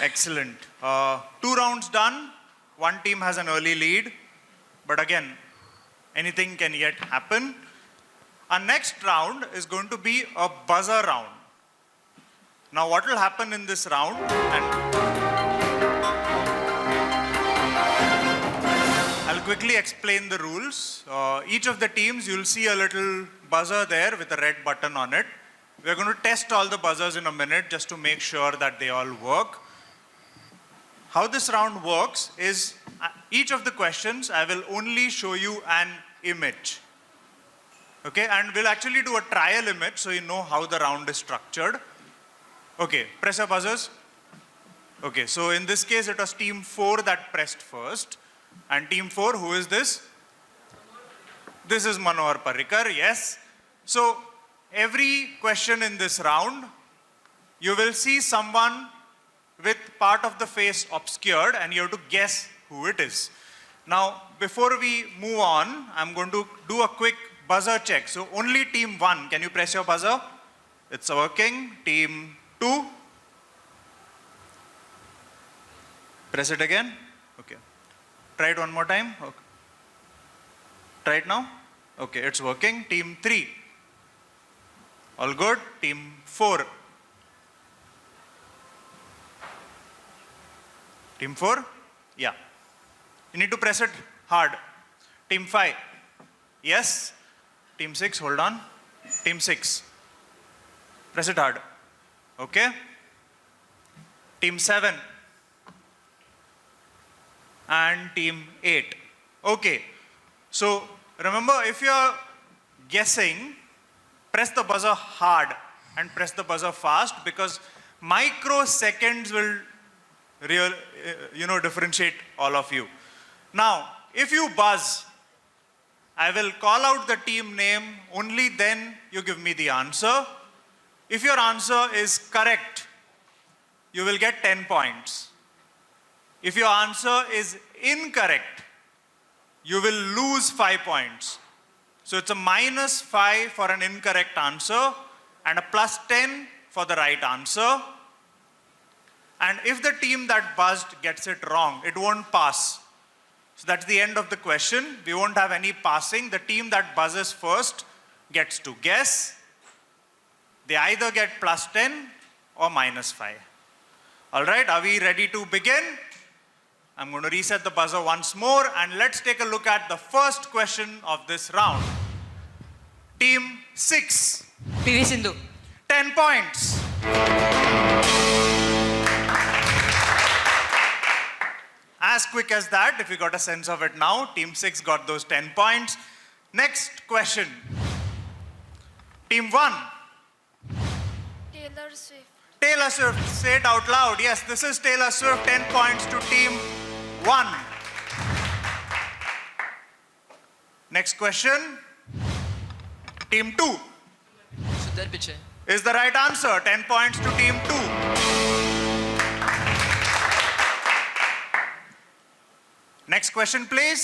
Excellent. 2 rounds done. One team has an early lead. But again, anything can yet happen. Our next round is going to be a buzzer round. Now what will happen in this round, and I'll quickly explain the rules. Each of the teams, you'll see a little buzzer there with a red button on it. We're going to test all the buzzers in a minute just to make sure that they all work. How this round works is each of the questions, I will only show you an image. Okay, and we'll actually do a trial image so you know how the round is structured. Okay, press your buzzers. Okay, so in this case, it was team 4 that pressed first. And team 4, who is this? This is Manohar Parrikar, yes. So every question in this round, you will see someone with part of the face obscured and you have to guess who it is. Now, before we move on, I'm going to do a quick buzzer check. So only team 1, can you press your buzzer? It's working. Team 2. Press it again. Okay. Try it one more time. Okay. Try it now. Okay, it's working. Team 3. All good. Team 4. Team 4? Yeah. You need to press it hard. Team 5. Yes. Team 6, hold on. Team 6. Press it hard. Okay. Team 7. And team 8. Okay. So remember, if you're guessing, press the buzzer hard and press the buzzer fast because microseconds will differentiate all of you. Now, if you buzz, I will call out the team name, only then you give me the answer. If your answer is correct, you will get 10 points. If your answer is incorrect, you will lose 5 points. So it's a -5 for an incorrect answer and a +10 for the right answer. And if the team that buzzed gets it wrong, it won't pass. So that's the end of the question. We won't have any passing. The team that buzzes first gets to guess. They either get +10 or -5. All right, are we ready to begin? I'm going to reset the buzzer once more and let's take a look at the first question of this round. Team 6. PV Sindhu. 10 points. As quick as that, if you got a sense of it now, Team 6 got those 10 points. Next question. Team 1. Taylor Swift. Taylor Swift, say it out loud. Yes, this is Taylor Swift, 10 points to Team 1. Next question. Team 2. Sundar Pichai. Is the right answer. 10 points to Team 2. Next question, please.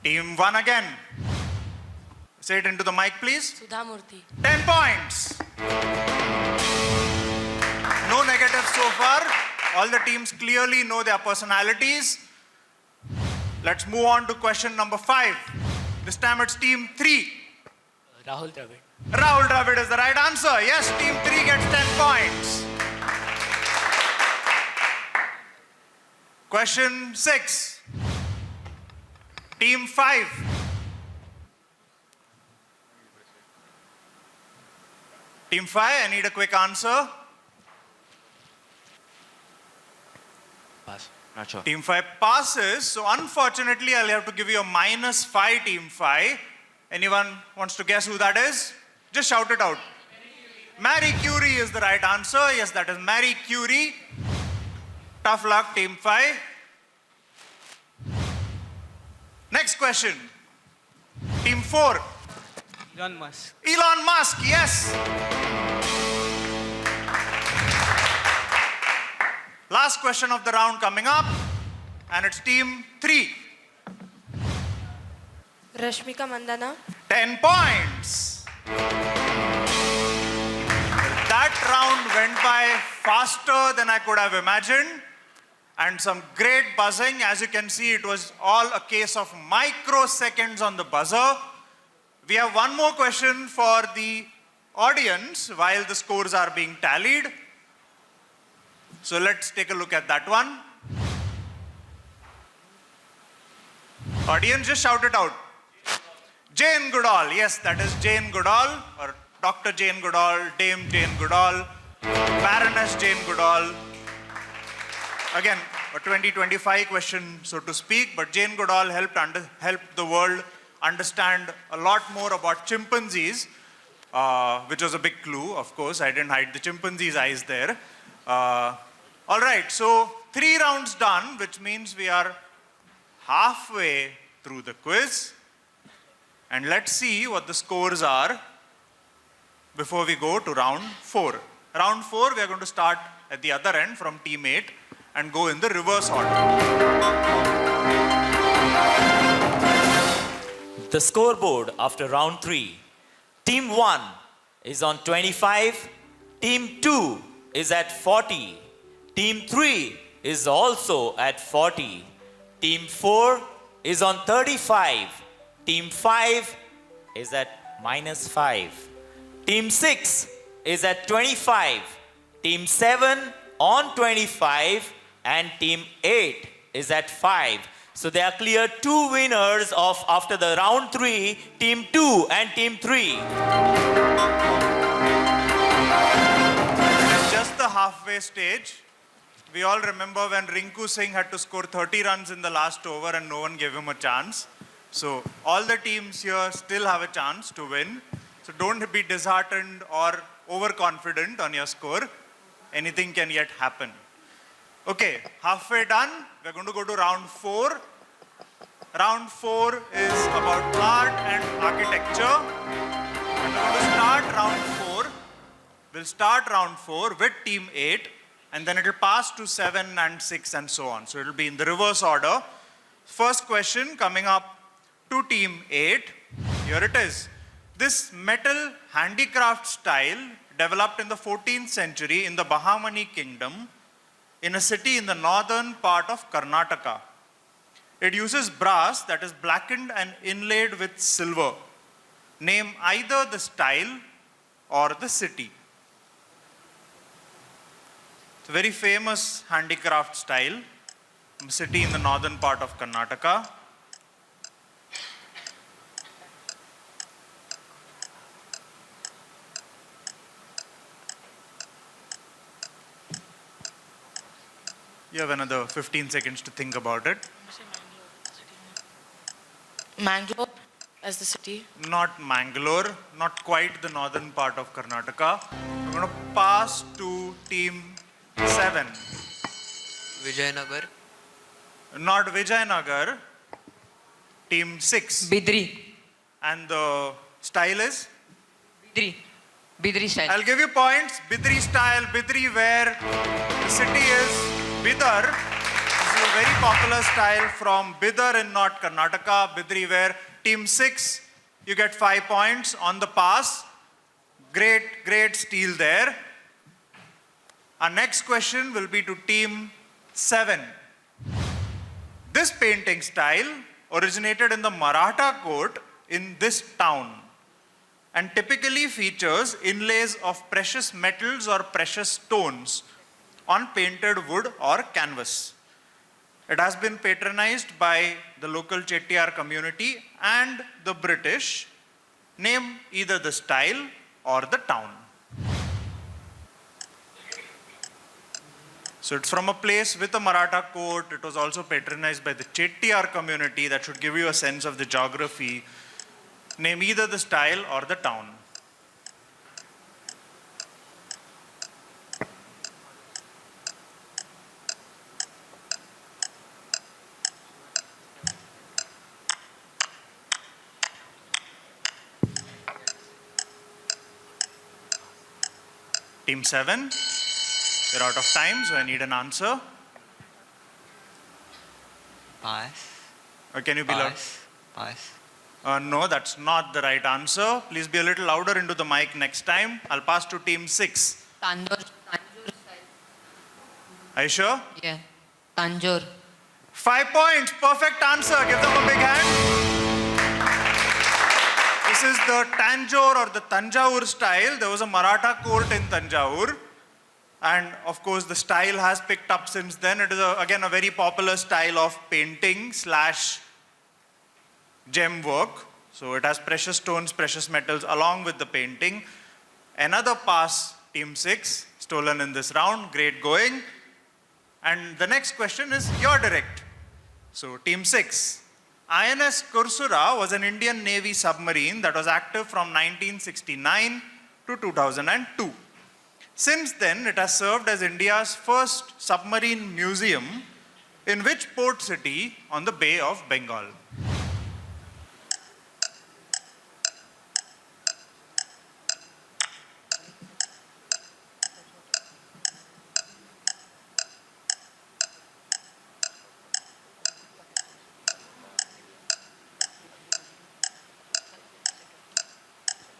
Team 1 again. Say it into the mic, please. Sudha Murthy. 10 points. No negatives so far. All the teams clearly know their personalities. Let's move on to question number 5. This time it's Team 3. Rahul Dravid. Rahul Dravid is the right answer. Yes, Team 3 gets 10 points. Question 6. Team 5. Team 5, I need a quick answer. Pass. Not sure. Team 5 passes, so unfortunately I'll have to give you a -5, Team 5. Anyone wants to guess who that is? Just shout it out. Marie Curie is the right answer. Yes, that is Marie Curie. Tough luck, Team 5. Next question. Team 4. Elon Musk. Elon Musk, yes. Last question of the round coming up. And it's Team 3. Rashmika Mandana. 10 points. With that, round went by faster than I could have imagined. And some great buzzing. As you can see, it was all a case of microseconds on the buzzer. We have one more question for the audience while the scores are being tallied. So let's take a look at that one. Audience, just shout it out. Jane Goodall. Yes, that is Jane Goodall, or Dr. Jane Goodall, Dame Jane Goodall, Baroness Jane Goodall. Again, a 2025 question, so to speak, but Jane Goodall helped the world understand a lot more about chimpanzees, which was a big clue, of course. I didn't hide the chimpanzee's eyes there. All right, so 3 rounds done, which means we are halfway through the quiz. And let's see what the scores are before we go to round 4. Round 4, we are going to start at the other end from team 8 and go in the reverse order. The scoreboard after round 3. Team 1 is on 25. Team 2 is at 40. Team 3 is also at 40. Team 4 is on 35. Team 5 is at -5. Team 6 is at 25. Team 7 on 25. And Team 8 is at 5. So they are clear 2 winners of after the round 3, Team 2 and Team 3. It's just the halfway stage. We all remember when Rinku Singh had to score 30 runs in the last over and no one gave him a chance. So all the teams here still have a chance to win. So don't be disheartened or overconfident on your score. Anything can yet happen. Okay, halfway done. We're going to go to round 4. Round 4 is about art and architecture. And we're going to start round 4. We'll start round 4 with team 8. And then it'll pass to 7 and 6 and so on. So it'll be in the reverse order. First question coming up to team 8. Here it is. This metal handicraft style developed in the 14th century in the Bahamani kingdom in a city in the northern part of Karnataka. It uses brass that is blackened and inlaid with silver. Name either the style or the city. It's a very famous handicraft style, a city in the northern part of Karnataka. You have another 15 seconds to think about it. Mangalore as the city. Not Mangalore, not quite the northern part of Karnataka. I'm going to pass to team 7. Vijayanagar. Not Vijayanagar. Team 6. Bidri. And the style is? Bidri. Bidri style. I'll give you points. Bidri style, Bidri where the city is Bidar. This is a very popular style from Bidar in North Karnataka. Bidri where team 6, you get 5 points on the pass. Great steal there. Our next question will be to team 7. This painting style originated in the Maratha court in this town and typically features inlays of precious metals or precious stones on painted wood or canvas. It has been patronized by the local Chettiar community and the British. Name either the style or the town. So it's from a place with a Maratha court. It was also patronized by the Chettiar community. That should give you a sense of the geography. Name either the style or the town. Team 7, we're out of time, so I need an answer. Pass. Or can you be loud? Pass. No, that's not the right answer. Please be a little louder into the mic next time. I'll pass to team 6. Tanjore. Are you sure? Yeah. Tanjore. 5 points. Perfect answer. Give them a big hand. This is the Tanjore or the Tanjore style. There was a Maratha court in Tanjore. And of course, the style has picked up since then. It is, again, a very popular style of painting slash gem work. So it has precious stones, precious metals along with the painting. Another pass, Team 6, stolen in this round. Great going. And the next question is your direct. So Team 6. INS Kursura was an Indian Navy submarine that was active from 1969 to 2002. Since then, it has served as India's first submarine museum in which port city on the Bay of Bengal?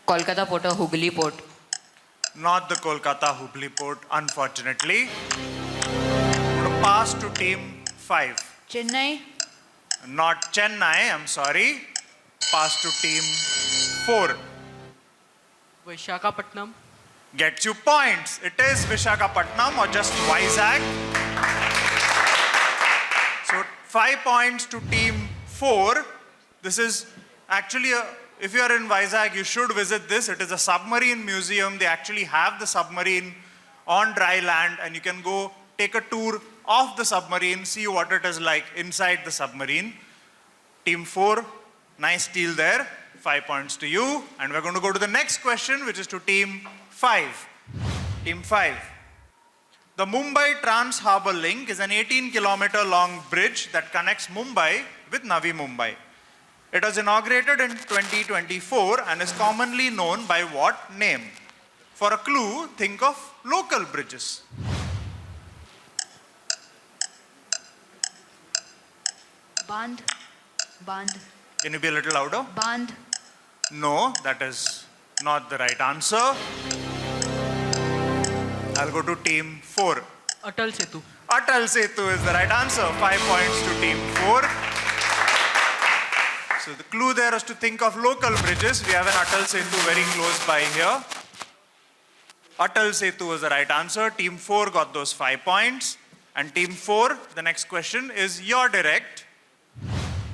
Kolkata Port or Hooghly Port. Not the Kolkata Hubli port, unfortunately. I'm going to pass to Team 5. Chennai. Not Chennai, I'm sorry. Pass to Team 4. Vishakhapatnam. Gets you points. It is Vishakhapatnam or just Vizag. So 5 points to Team 4. This is actually if you are in Vizag, you should visit this. It is a submarine museum. They actually have the submarine on dry land and you can go take a tour of the submarine, see what it is like inside the submarine. Team 4, nice steal there. 5 points to you. And we're going to go to the next question, which is to Team 5. Team 5. The Mumbai Trans Harbour Link is an 18-kilometer long bridge that connects Mumbai with Navi Mumbai. It was inaugurated in 2024 and is commonly known by what name? For a clue, think of local bridges. Band. Band. Can you be a little louder? Band. No, that is not the right answer. I'll go to Team 4. Atal Setu. Atal Setu is the right answer. 5 points to Team 4. So the clue there is to think of local bridges. We have an Atal Setu very close by here. Atal Setu was the right answer. Team 4 got those 5 points. And Team 4, the next question is your direct.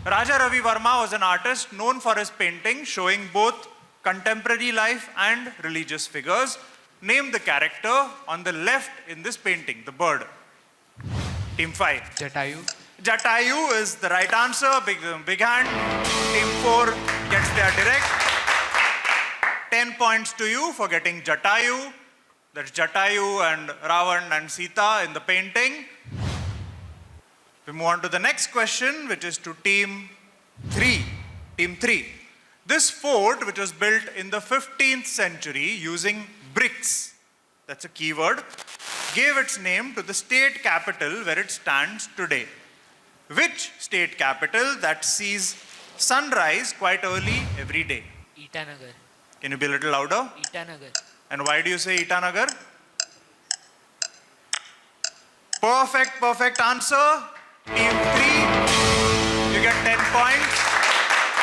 Raja Ravi Verma was an artist known for his painting showing both contemporary life and religious figures. Name the character on the left in this painting, the bird. Team 5. Jatayu. Jatayu is the right answer. Big hand. Team 4 gets their direct. 10 points to you for getting Jatayu. That's Jatayu and Ravan and Sita in the painting. We move on to the next question, which is to Team 3. Team 3. This fort, which was built in the 15th century using bricks, that's a keyword, gave its name to the state capital where it stands today. Which state capital that sees sunrise quite early every day? Itanagar. Can you be a little louder? Itanagar. And why do you say Itanagar? Perfect answer. Team 3, you get 10 points.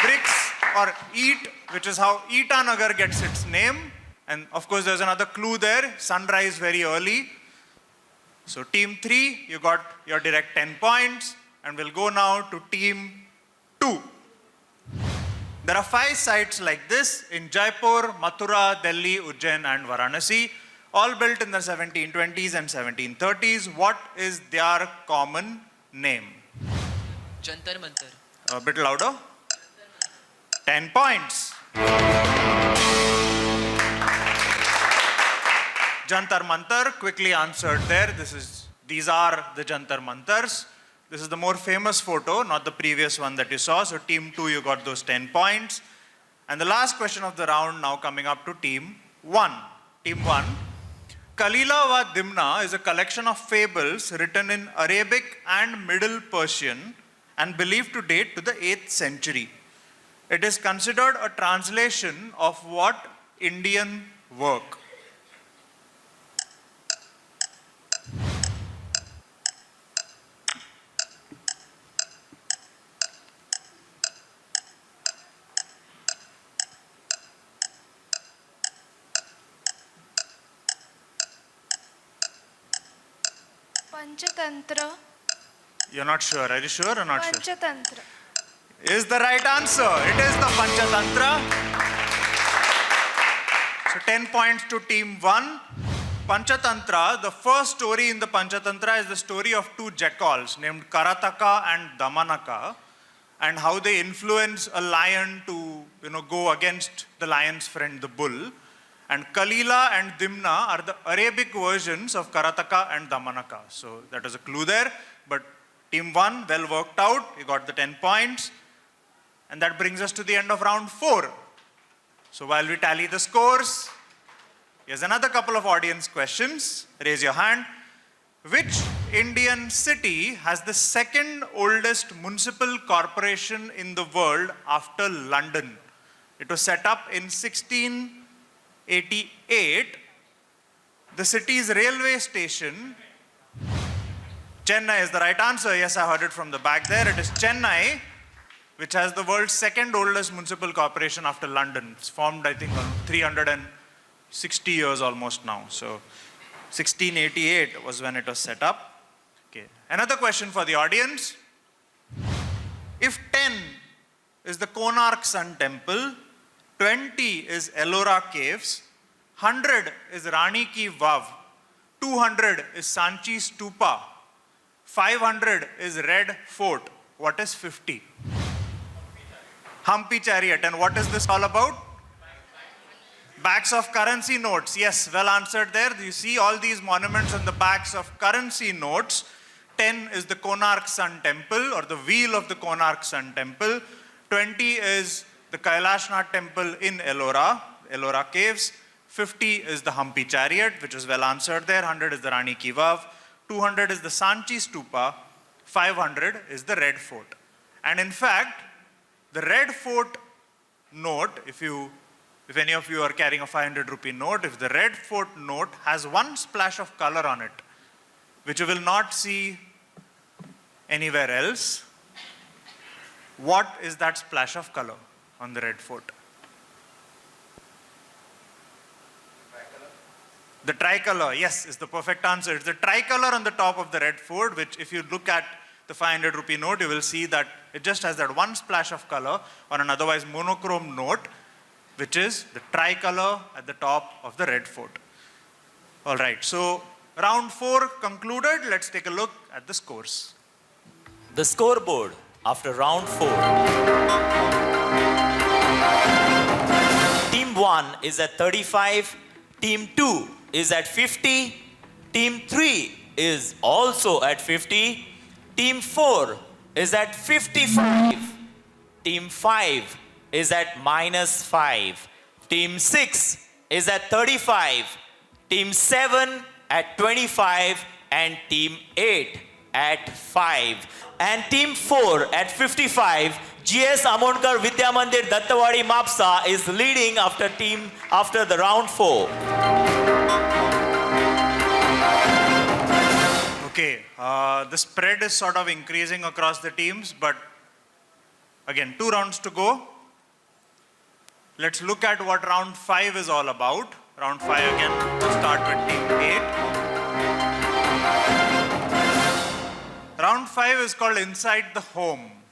Bricks or eat, which is how Itanagar gets its name. And of course, there's another clue there, sunrise very early. So Team 3, you got your direct 10 points. And we'll go now to Team 2. There are 5 sites like this in Jaipur, Mathura, Delhi, Ujjain and Varanasi, all built in the 1720s and 1730s. What is their common name? Jantar Mantar. A bit louder. 10 points. Jantar Mantar, quickly answered there. These are the Jantar Mantars. This is the more famous photo, not the previous one that you saw. So Team 2, you got those 10 points. And the last question of the round now coming up to Team 1. Team 1. Kalila wa Dimna is a collection of fables written in Arabic and Middle Persian and believed to date to the 8th century. It is considered a translation of what Indian work? Panchatantra. You're not sure. Are you sure or not sure? Panchatantra. Is the right answer. It is the Panchatantra. So 10 points to team 1. Panchatantra, the first story in the Panchatantra is the story of two jackals named Karataka and Damanaka, and how they influence a lion to go against the lion's friend, the bull. And Kalila and Dimna are the Arabic versions of Karataka and Damanaka. So that is a clue there. But team 1, well worked out. You got the 10 points. And that brings us to the end of round 4. So while we tally the scores, here's another couple of audience questions. Raise your hand. Which Indian city has the second oldest municipal corporation in the world after London? It was set up in 1688. The city's railway station, Chennai is the right answer. Yes, I heard it from the back there. It is Chennai, which has the world's second oldest municipal corporation after London. It's formed, I think, on 360 years almost now. So 1688 was when it was set up. Okay. Another question for the audience. If 10 is the Konark Sun Temple, 20 is Ellora Caves, 100 is Rani Ki Vav, 200 is Sanchi Stupa, 500 is Red Fort, what is 50? Humpy Chariot. And what is this all about? Backs of currency notes. Yes, well answered there. You see all these monuments on the backs of currency notes. 10 is the Konark Sun Temple, or the wheel of the Konark Sun Temple. 20 is the Kailashnath Temple in Ellora Caves. 50 is the Humpy Chariot, which is well answered there. 100 is the Rani Ki Vav. 200 is the Sanchi Stupa. 500 is the Red Fort. And in fact, the Red Fort note, if any of you are carrying a 500 rupee note, if the Red Fort note has one splash of color on it, which you will not see anywhere else, what is that splash of color on the Red Fort? The tricolor, yes, is the perfect answer. It's the tricolor on the top of the Red Fort, which if you look at the 500 rupee note, you will see that it just has that one splash of color on an otherwise monochrome note, which is the tricolor at the top of the Red Fort. All right, so round 4 concluded. Let's take a look at the scores. The scoreboard after round 4. Team 1 is at 35. Team 2 is at 50. Team 3 is also at 50. Team 4 is at 55. Team 5 is at -5. Team 6 is at 35. Team 7 at 25. And Team 8 at 5. And Team 4 at 55. GS Amonkar Vidya Mandir Dattawadi Mapsa is leading after the round 4. Okay, the spread is sort of increasing across the teams, but again, 2 rounds to go. Let's look at what round 5 is all about. Round 5 again, we'll start with team 8. Round 5 is called Inside the Home.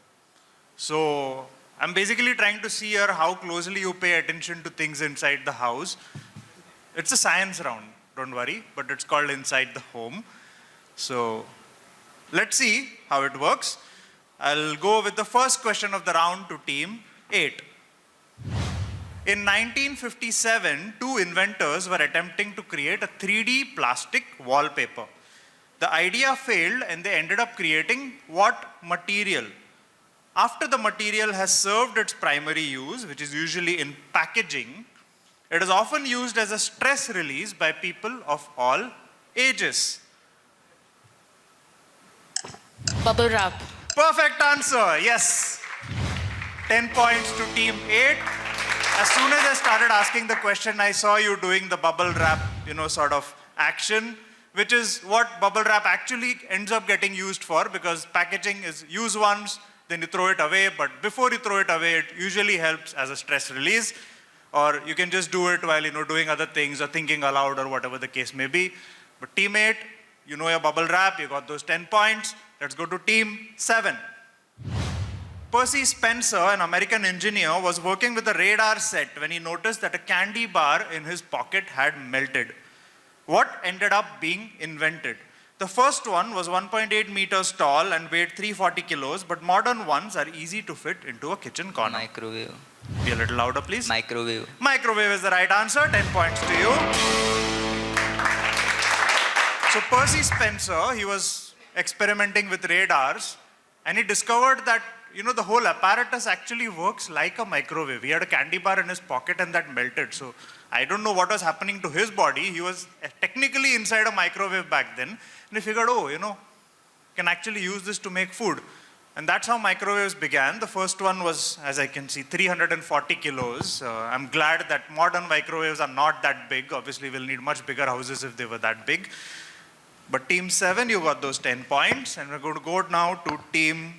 So I'm basically trying to see here how closely you pay attention to things inside the house. It's a science round, don't worry, but it's called Inside the Home. So let's see how it works. I'll go with the first question of the round to team 8. In 1957, 2 inventors were attempting to create a 3D plastic wallpaper. The idea failed and they ended up creating what material? After the material has served its primary use, which is usually in packaging, it is often used as a stress release by people of all ages. Bubble wrap. Perfect answer, yes. 10 points to team 8. As soon as I started asking the question, I saw you doing the bubble wrap, sort of action, which is what bubble wrap actually ends up getting used for, because packaging is use once, then you throw it away, but before you throw it away, it usually helps as a stress release, or you can just do it while, doing other things or thinking aloud or whatever the case may be. But team 8, You know your bubble wrap, you got those 10 points. Let's go to team 7. Percy Spencer, an American engineer, was working with a radar set when he noticed that a candy bar in his pocket had melted. What ended up being invented? The first one was 1.8 meters tall and weighed 340 kilos, but modern ones are easy to fit into a kitchen corner. Microwave. Be a little louder, please. Microwave. Microwave is the right answer. 10 points to you. So Percy Spencer, he was experimenting with radars, and he discovered that, the whole apparatus actually works like a microwave. He had a candy bar in his pocket and that melted. So I don't know what was happening to his body. He was technically inside a microwave back then. And he figured, can actually use this to make food. And that's how microwaves began. The first one was, as I can see, 340 kilos. I'm glad that modern microwaves are not that big. Obviously, we'll need much bigger houses if they were that big. But team 7, you got those 10 points. And we're going to go now to team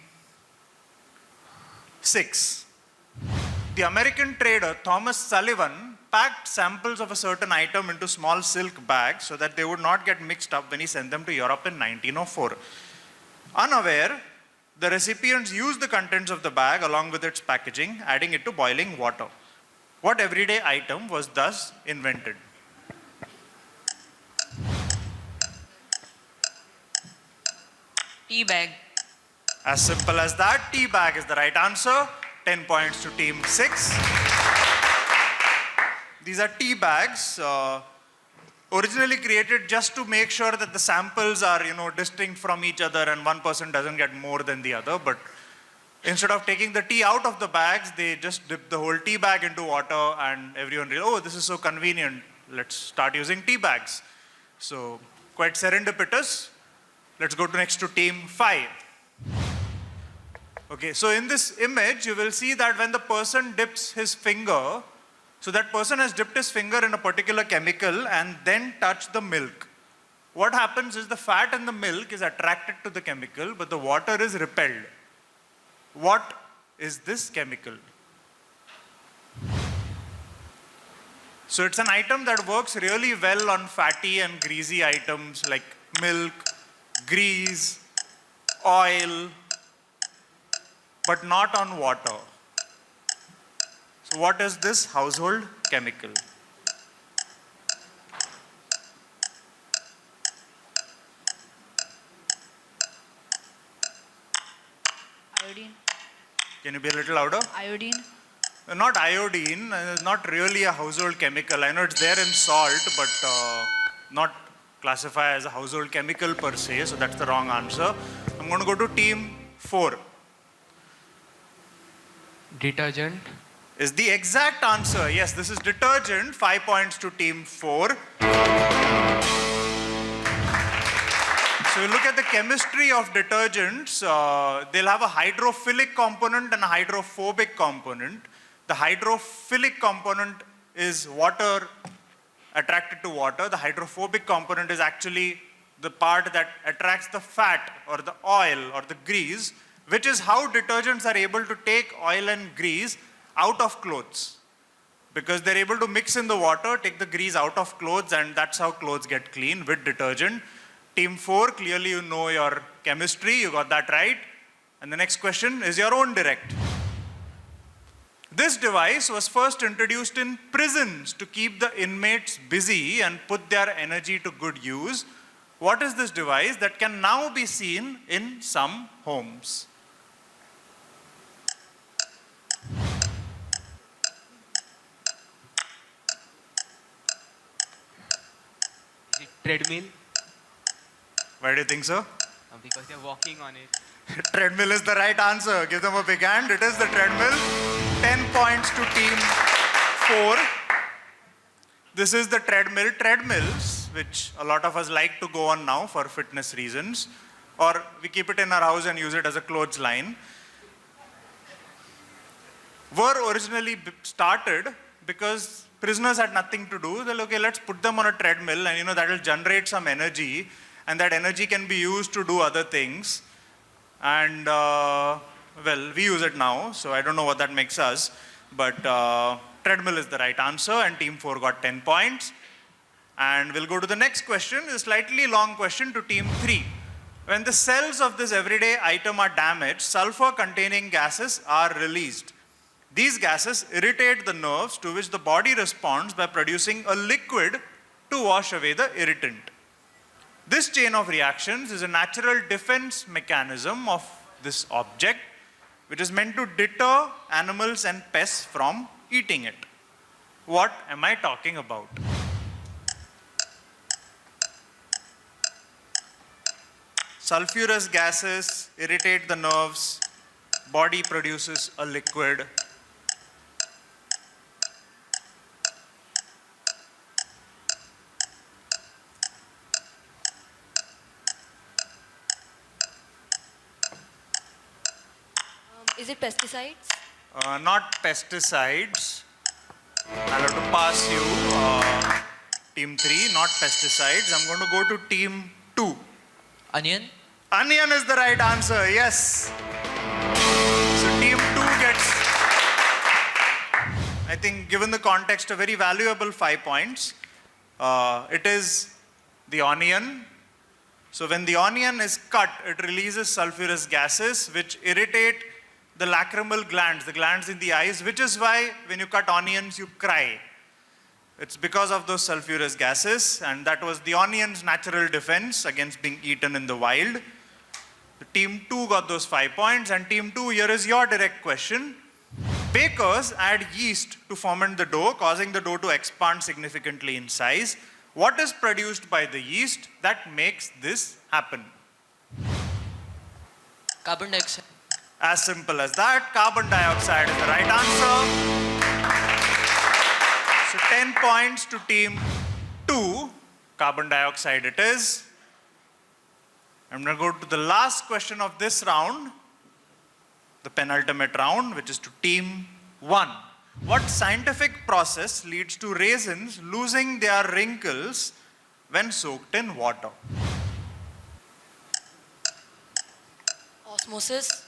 6. The American trader Thomas Sullivan packed samples of a certain item into small silk bags so that they would not get mixed up when he sent them to Europe in 1904. Unaware, the recipients used the contents of the bag along with its packaging, adding it to boiling water. What everyday item was thus invented? Tea bag. As simple as that, tea bag is the right answer. 10 points to team 6. These are tea bags, originally created just to make sure that the samples are, distinct from each other and one person doesn't get more than the other. But instead of taking the tea out of the bags, they just dip the whole tea bag into water, and everyone realized, this is so convenient. Let's start using tea bags. So quite serendipitous. Let's go next to team 5. Okay, so in this image, you will see that when the person dips his finger, so that person has dipped his finger in a particular chemical and then touched the milk. What happens is the fat in the milk is attracted to the chemical, but the water is repelled. What is this chemical? So it's an item that works really well on fatty and greasy items like milk, grease, oil, but not on water. So what is this household chemical? Iodine. Can you be a little louder? Iodine. Not iodine, not really a household chemical. I know it's there in salt, but not classified as a household chemical per se, so that's the wrong answer. I'm going to go to team 4. Detergent. Is the exact answer. Yes, this is detergent. 5 points to team 4. So you look at the chemistry of detergents, they'll have a hydrophilic component and a hydrophobic component. The hydrophilic component is water attracted to water. The hydrophobic component is actually the part that attracts the fat or the oil or the grease, which is how detergents are able to take oil and grease out of clothes. Because they're able to mix in the water, take the grease out of clothes, and that's how clothes get clean with detergent. Team 4, clearly you know your chemistry, you got that right. And the next question is your own direct. This device was first introduced in prisons to keep the inmates busy and put their energy to good use. What is this device that can now be seen in some homes? Is it treadmill? Why do you think so? Because they're walking on it. Treadmill is the right answer. Give them a big hand. It is the treadmill. 10 points to team 4. This is the treadmill. Treadmills, which a lot of us like to go on now for fitness reasons, or we keep it in our house and use it as a clothesline, were originally started because prisoners had nothing to do. They're like, okay, let's put them on a treadmill, and that will generate some energy, and that energy can be used to do other things. And well, we use it now, so I don't know what that makes us, but treadmill is the right answer, and team 4 got 10 points. And we'll go to the next question, a slightly long question to team 3. When the cells of this everyday item are damaged, sulfur-containing gases are released. These gases irritate the nerves to which the body responds by producing a liquid to wash away the irritant. This chain of reactions is a natural defense mechanism of this object, which is meant to deter animals and pests from eating it. What am I talking about? Sulfurous gases irritate the nerves, body produces a liquid. Is it pesticides? Not pesticides. I'll have to pass you, team 3, not pesticides. I'm going to go to team 2. Onion. Onion is the right answer, yes. So team 2 gets, I think given the context, a very valuable 5 points. It is the onion. So when the onion is cut, it releases sulfurous gases which irritate the lacrimal glands, the glands in the eyes, which is why when you cut onions, you cry. It's because of those sulfurous gases, and that was the onion's natural defense against being eaten in the wild. The team 2 got those 5 points, and team 2, here is your direct question. Bakers add yeast to ferment the dough, causing the dough to expand significantly in size. What is produced by the yeast that makes this happen? Carbon dioxide. As simple as that, carbon dioxide is the right answer. So 10 points to team 2, carbon dioxide it is. I'm going to go to the last question of this round, the penultimate round, which is to team 1. What scientific process leads to raisins losing their wrinkles when soaked in water? Osmosis?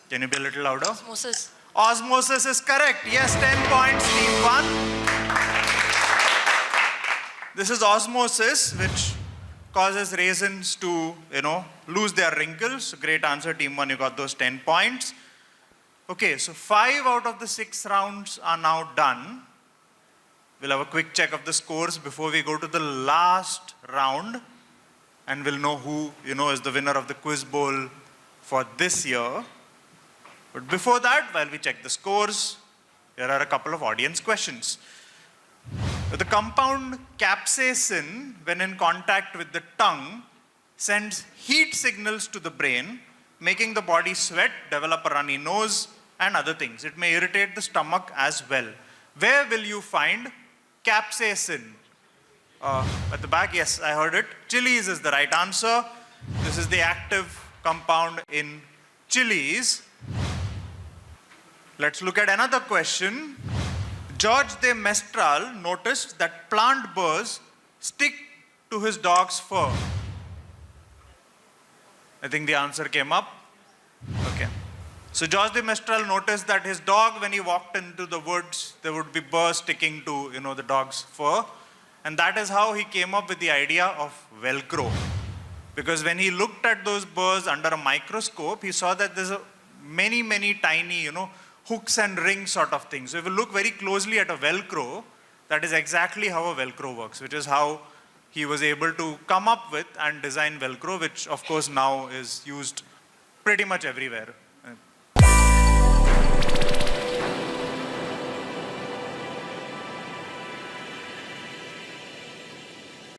Can you be a little louder? Osmosis. Osmosis is correct. Yes, 10 points, team 1. This is osmosis, which causes raisins to, lose their wrinkles. Great answer, team 1. You got those 10 points. Okay, so 5 out of the 6 rounds are now done. We'll have a quick check of the scores before we go to the last round. And we'll know who, is the winner of the Quiz Bowl for this year. But before that, while we check the scores, here are a couple of audience questions. The compound capsaicin, when in contact with the tongue, sends heat signals to the brain, making the body sweat, develop a runny nose, and other things. It may irritate the stomach as well. Where will you find capsaicin? At the back, yes, I heard it. Chilies is the right answer. This is the active compound in chilies. Let's look at another question. George de Mestral noticed that plant burrs stick to his dog's fur. I think the answer came up. Okay. So George de Mestral noticed that his dog, when he walked into the woods, there would be burrs sticking to, the dog's fur. And that is how he came up with the idea of Velcro. Because when he looked at those burrs under a microscope, he saw that there's many, many tiny, hooks and rings sort of things. So if you look very closely at a Velcro, that is exactly how a Velcro works, which is how he was able to come up with and design Velcro, which of course now is used pretty much everywhere.